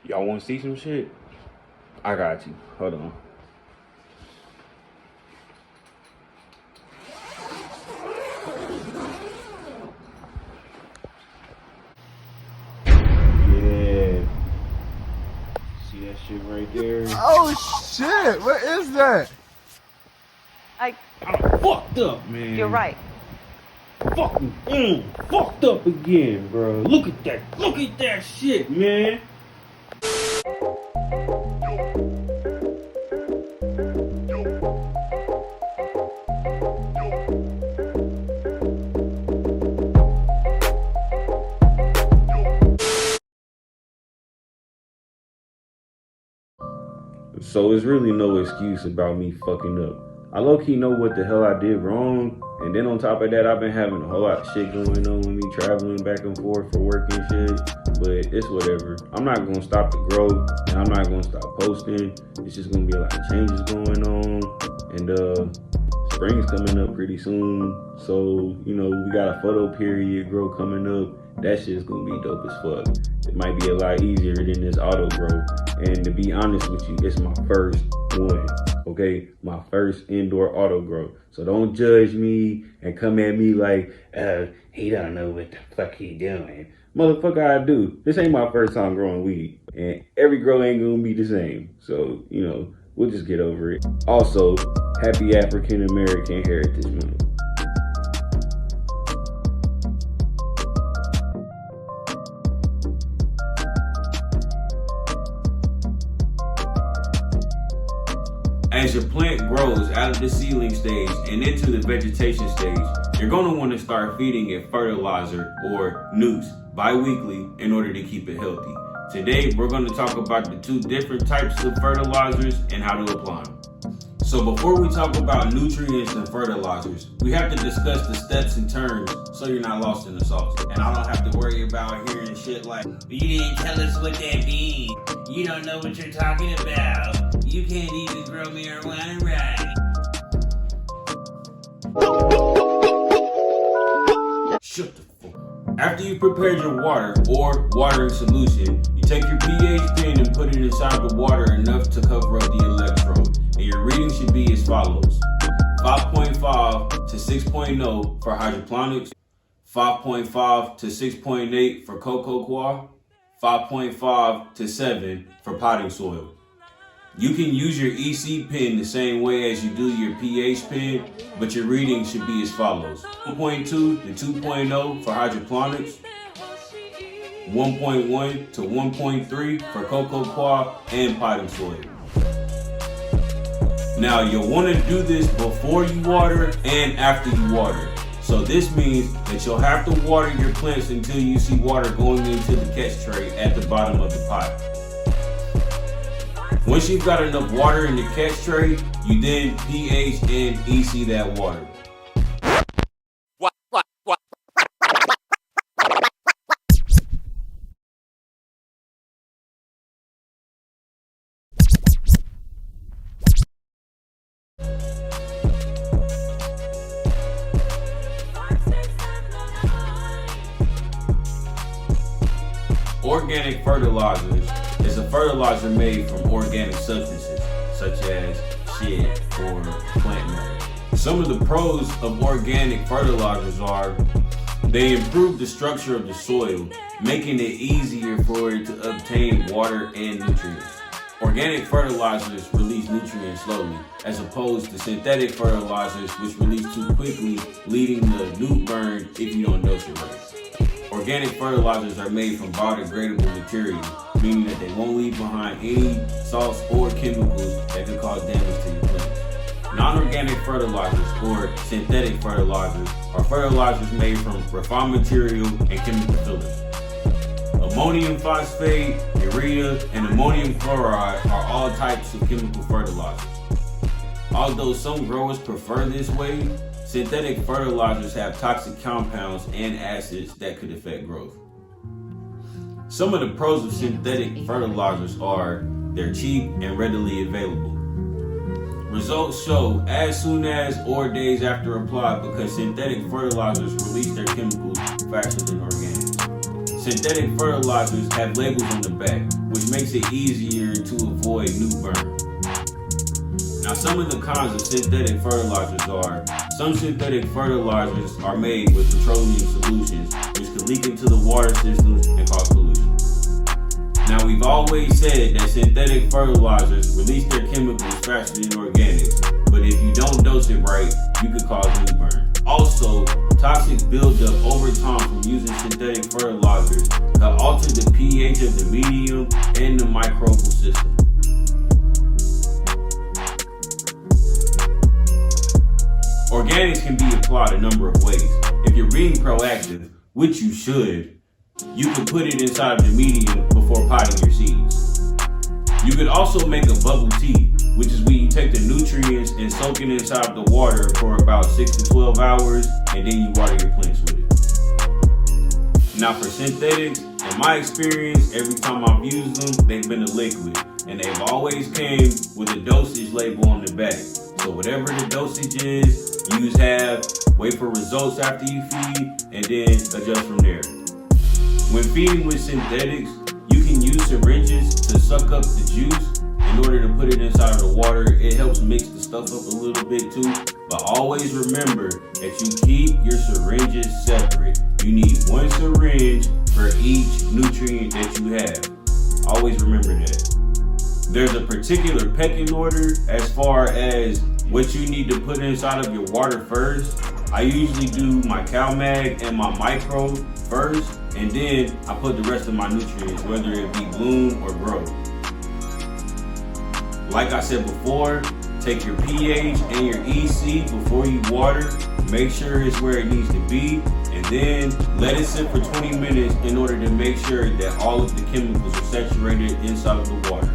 Y'all want to see some shit? I got you. Hold on. Yeah. See that shit right there? Oh shit! What is that? I'm fucked up, man. You're right. Fucking fucked up again, bro. Look at that. Look at that shit, man. So it's really no excuse about me fucking up. I low-key know what the hell I did wrong, and then on top of that, I've been having a whole lot of shit going on with me, traveling back and forth for work and shit, but it's whatever. I'm not gonna stop the growth, and I'm not gonna stop posting. It's just gonna be a lot of changes going on, and spring's coming up pretty soon, so, you know, we got a photo period grow coming up. That shit's gonna be dope as fuck. It might be a lot easier than this auto grow, and to be honest with you, it's my first one. Okay, my first indoor auto grow. So don't judge me and come at me like, he don't know what the fuck he doing. Motherfucker, I do. This ain't my first time growing weed, and every grow ain't gonna be the same. So, you know, we'll just get over it. Also, happy African American Heritage Month. As your plant grows out of the seedling stage and into the vegetation stage, you're going to want to start feeding it fertilizer or nukes bi-weekly in order to keep it healthy. Today, we're going to talk about the two different types of fertilizers and how to apply them. So before we talk about nutrients and fertilizers, we have to discuss the steps and terms so you're not lost in the sauce. And I don't have to worry about hearing shit like, you didn't tell us what that means. You don't know what you're talking about. You can't even grow marijuana right. Shut the fuck. After you prepared your water or watering solution, you take your pH pen and put it inside the water enough to cover up the electrode. And your reading should be as follows: 5.5 to 6.0 for hydroponics, 5.5 to 6.8 for cocoa coir, 5.5 to 7 for potting soil. You can use your EC pen the same way as you do your pH pen, but your reading should be as follows: 1.2 to 2.0 for hydroponics, 1.1 to 1.3 for cocoa coir and potting soil. Now you'll want to do this before you water and after you water. So this means that you'll have to water your plants until you see water going into the catch tray at the bottom of the pot. Once you've got enough water in the catch tray, you then pH and EC that water. Organic fertilizers is a fertilizer made from organic substances, such as shit or plant matter. Some of the pros of organic fertilizers are they improve the structure of the soil, making it easier for it to obtain water and nutrients. Organic fertilizers release nutrients slowly, as opposed to synthetic fertilizers which release too quickly, leading to nuke burn if you don't dose it right. Organic fertilizers are made from biodegradable material, meaning that they won't leave behind any salts or chemicals that could cause damage to your plants. Non-organic fertilizers or synthetic fertilizers are fertilizers made from refined material and chemical fillers. Ammonium phosphate, urea, and ammonium chloride are all types of chemical fertilizers. Although some growers prefer this way, synthetic fertilizers have toxic compounds and acids that could affect growth. Some of the pros of synthetic fertilizers are they're cheap and readily available. Results show as soon as or days after applied because synthetic fertilizers release their chemicals faster than organic. Synthetic fertilizers have labels on the back, which makes it easier to avoid new burn. Now, some of the kinds of synthetic fertilizers are, some synthetic fertilizers are made with petroleum solutions, which can leak into the water systems and cause pollution. Now, we've always said that synthetic fertilizers release their chemicals faster than organics, but if you don't dose it right, you could cause new burn. Also, toxic buildup over time from using synthetic fertilizers can alter the pH of the medium and the microbial system. Organics can be applied a number of ways. If you're being proactive, which you should, you can put it inside of the medium before potting your seeds. You could also make a bubble tea, which is when you take the nutrients and soak it inside the water for about 6 to 12 hours, and then you water your plants with it. Now for synthetics, in my experience, every time I've used them, they've been a liquid, and they've always came with a dosage label on the back. So whatever the dosage is, use half, wait for results after you feed, and then adjust from there. When feeding with synthetics, you can use syringes to suck up the juice in order to put it inside of the water. It helps mix the stuff up a little bit too, but always remember that you keep your syringes separate. You need one syringe for each nutrient that you have. Always remember that. There's a particular pecking order as far as what you need to put inside of your water first. I usually do my CalMag and my micro first, and then I put the rest of my nutrients, whether it be bloom or grow. Like I said before, take your pH and your EC before you water. Make sure it's where it needs to be, and then let it sit for 20 minutes in order to make sure that all of the chemicals are saturated inside of the water.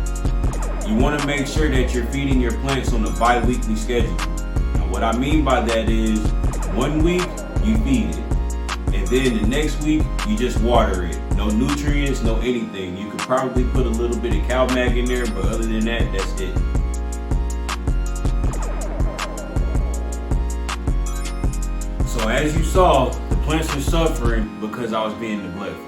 You want to make sure that you're feeding your plants on a bi-weekly schedule. Now, what I mean by that is 1 week you feed it, and then the next week you just water it. No nutrients, no anything. You could probably put a little bit of CalMag in there, but other than that, that's it. So as you saw, the plants are suffering because I was being neglectful.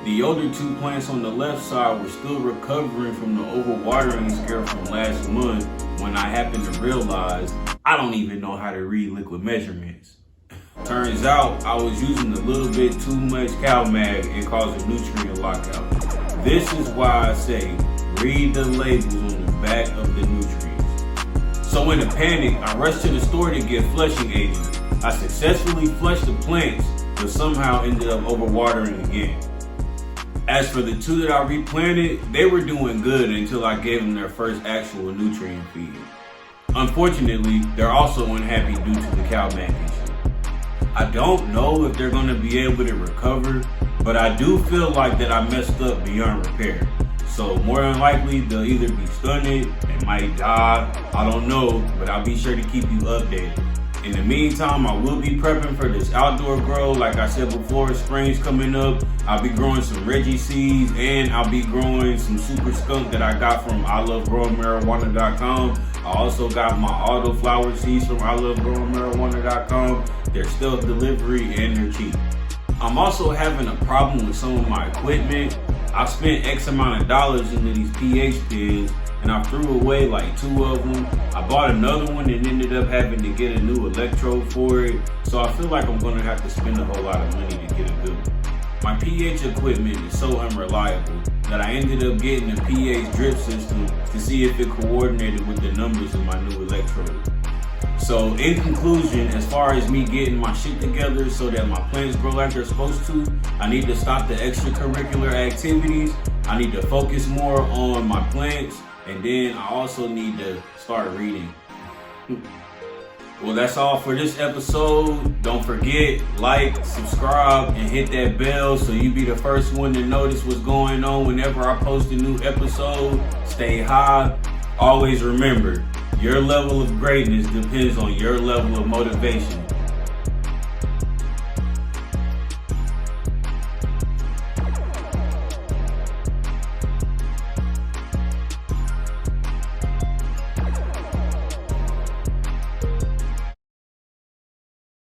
The older two plants on the left side were still recovering from the overwatering scare from last month, when I happened to realize I don't even know how to read liquid measurements. Turns out I was using a little bit too much CalMag and causing nutrient lockout. This is why I say read the labels on the back of the nutrients. So in a panic, I rushed to the store to get flushing agent. I successfully flushed the plants, but somehow ended up overwatering again. As for the two that I replanted, they were doing good until I gave them their first actual nutrient feed. Unfortunately, they're also unhappy due to the CalMag issue. I don't know if they're going to be able to recover, but I do feel like that I messed up beyond repair. So more than likely, they'll either be stunted, they might die, I don't know, but I'll be sure to keep you updated. In the meantime, I will be prepping for this outdoor grow. Like I said before, spring's coming up. I'll be growing some Reggie seeds, and I'll be growing some super skunk that I got from ilovegrowingmarijuana.com. I also got my auto flower seeds from ilovegrowingmarijuana.com. They're still delivery and they're cheap. I'm also having a problem with some of my equipment. I spent X amount of dollars into these pH pins, and I threw away like 2 of them. I bought another one and ended up having to get a new electrode for it. So I feel like I'm gonna have to spend a whole lot of money to get a good one. My pH equipment is so unreliable that I ended up getting a pH drip system to see if it coordinated with the numbers of my new electrode. So in conclusion, as far as me getting my shit together so that my plants grow like they're supposed to, I need to stop the extracurricular activities. I need to focus more on my plants. And then I also need to start reading. Well, that's all for this episode. Don't forget, like, subscribe, and hit that bell so you be the first one to notice what's going on whenever I post a new episode. Stay high. Always remember, your level of greatness depends on your level of motivation.